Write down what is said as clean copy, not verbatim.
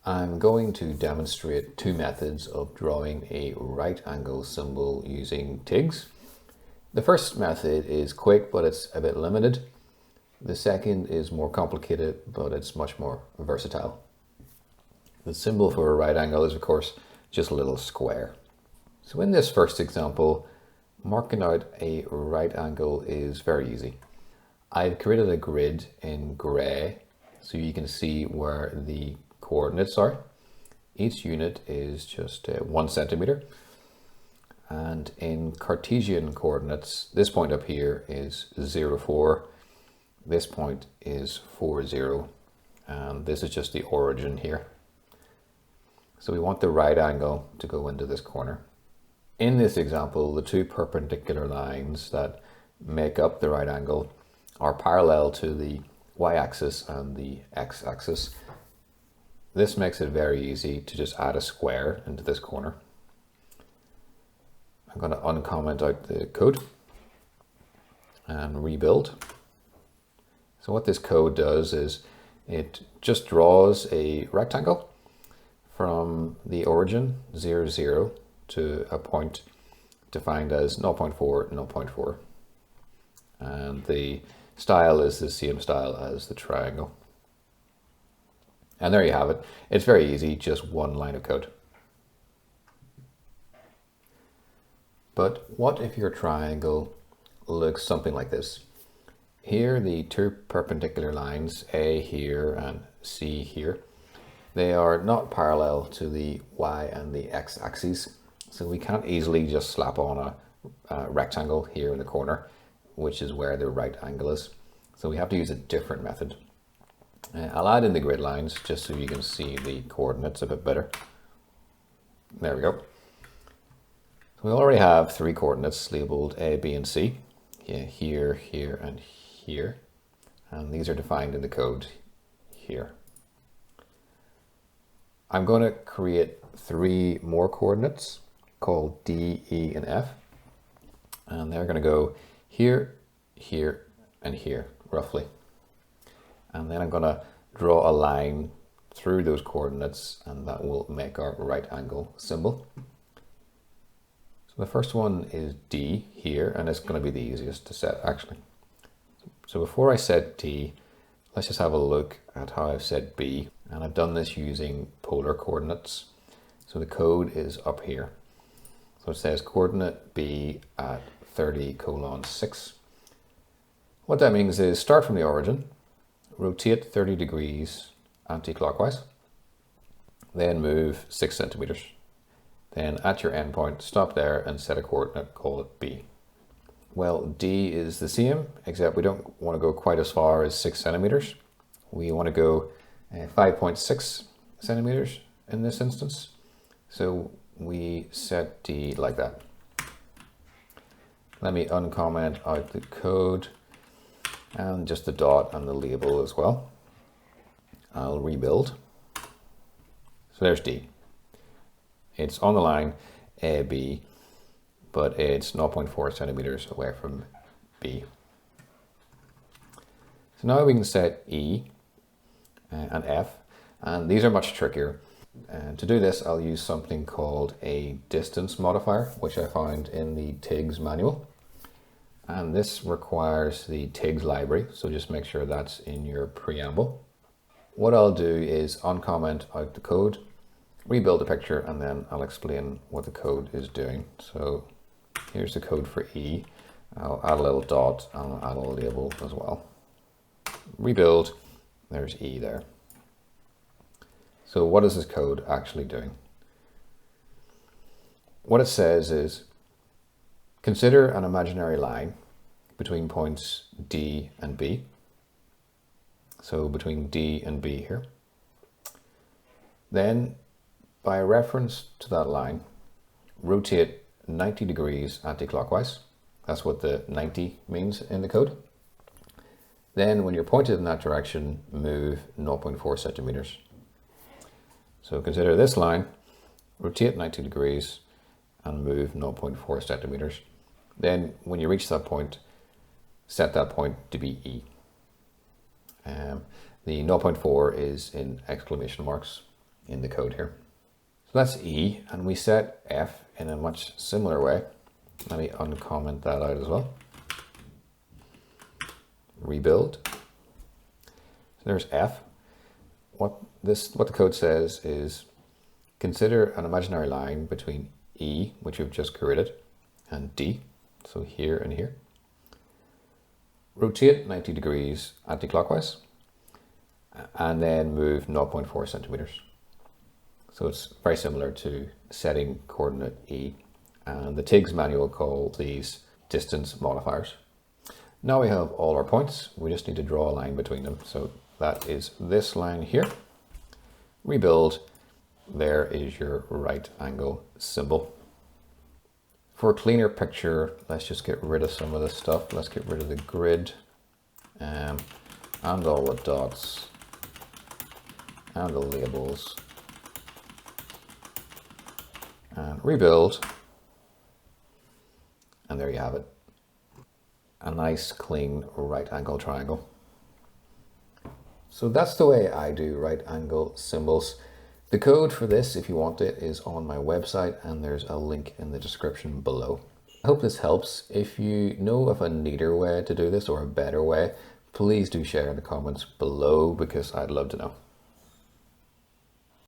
I'm going to demonstrate two methods of drawing a right angle symbol using Tikz. The first method is quick, but it's a bit limited. The second is more complicated, but it's much more versatile. The symbol for a right angle is, of course, just a little square. So in this first example, marking out a right angle is very easy. I've created a grid in gray so you can see where the coordinates are. Each unit is just 1 centimeter. And in Cartesian coordinates, this point up here is 0, 4. This point is 4, 0. And this is just the origin here. So we want the right angle to go into this corner. In this example, the two perpendicular lines that make up the right angle are parallel to the y-axis and the x-axis. This makes it very easy to just add a square into this corner. I'm going to uncomment out the code and rebuild. So what this code does is it just draws a rectangle from the origin 0, 0 to a point defined as 0.4, 0.4. And the style is the same style as the triangle. And there you have it. It's very easy, just one line of code. But what if your triangle looks something like this? Here, the two perpendicular lines, A here and C here, they are not parallel to the Y and the X axes. So we can't easily just slap on a rectangle here in the corner, which is where the right angle is. So we have to use a different method. I'll add in the grid lines just so you can see the coordinates a bit better. There we go. So we already have 3 coordinates labeled A, B, and C. Yeah, here, here, and here. And these are defined in the code here. I'm going to create 3 more coordinates called D, E, and F. And they're going to go here, here, and here, roughly. And then I'm going to draw a line through those coordinates, and that will make our right angle symbol. So the first one is D here, and it's going to be the easiest to set actually. So before I set D, let's just have a look at how I've set B. And I've done this using polar coordinates. So the code is up here. So it says coordinate B at 30:6. What that means is start from the origin, rotate 30 degrees anti-clockwise, then move 6 centimeters. Then at your endpoint, stop there and set a coordinate, call it B. Well, D is the same, except we don't want to go quite as far as 6 centimeters. We want to go 5.6 centimeters in this instance. So we set D like that. Let me uncomment out the code and just the dot and the label as well. I'll rebuild. So there's D. It's on the line A, B, but it's 0.4 centimeters away from B. So now we can set E and F, and these are much trickier. And to do this, I'll use something called a distance modifier, which I found in the Tikz manual. And this requires the Tikz library, so just make sure that's in your preamble. What I'll do is uncomment out the code, rebuild the picture, and then I'll explain what the code is doing. So here's the code for E. I'll add a little dot and I'll add a label as well. Rebuild, there's E there. So what is this code actually doing? What it says is, consider an imaginary line between points D and B. So between D and B here. Then, by reference to that line, rotate 90 degrees anti-clockwise. That's what the 90 means in the code. Then when you're pointed in that direction, move 0.4 centimeters. So consider this line, rotate 90 degrees and move 0.4 centimeters. Then when you reach that point, set that point to be E. The 0.4 is in exclamation marks. in the code here. So that's E, and we set F in a much similar way. Let me uncomment that out as well. Rebuild. So there's F. What the code says is consider an imaginary line between E, which we've just created, and D, so here and here. Rotate 90 degrees anti-clockwise, and then move 0.4 centimeters. So it's very similar to setting coordinate E, and the Tikz manual calls these distance modifiers. Now we have all our points, we just need to draw a line between them. So that is this line here. Rebuild, there is your right angle symbol. For a cleaner picture, let's just get rid of some of this stuff. Let's get rid of the grid and all the dots and the labels. And rebuild, and there you have it. A nice clean right angle triangle. So that's the way I do right angle symbols. The code for this, if you want it, is on my website, and there's a link in the description below. I hope this helps. If you know of a neater way to do this or a better way, please do share in the comments below, because I'd love to know.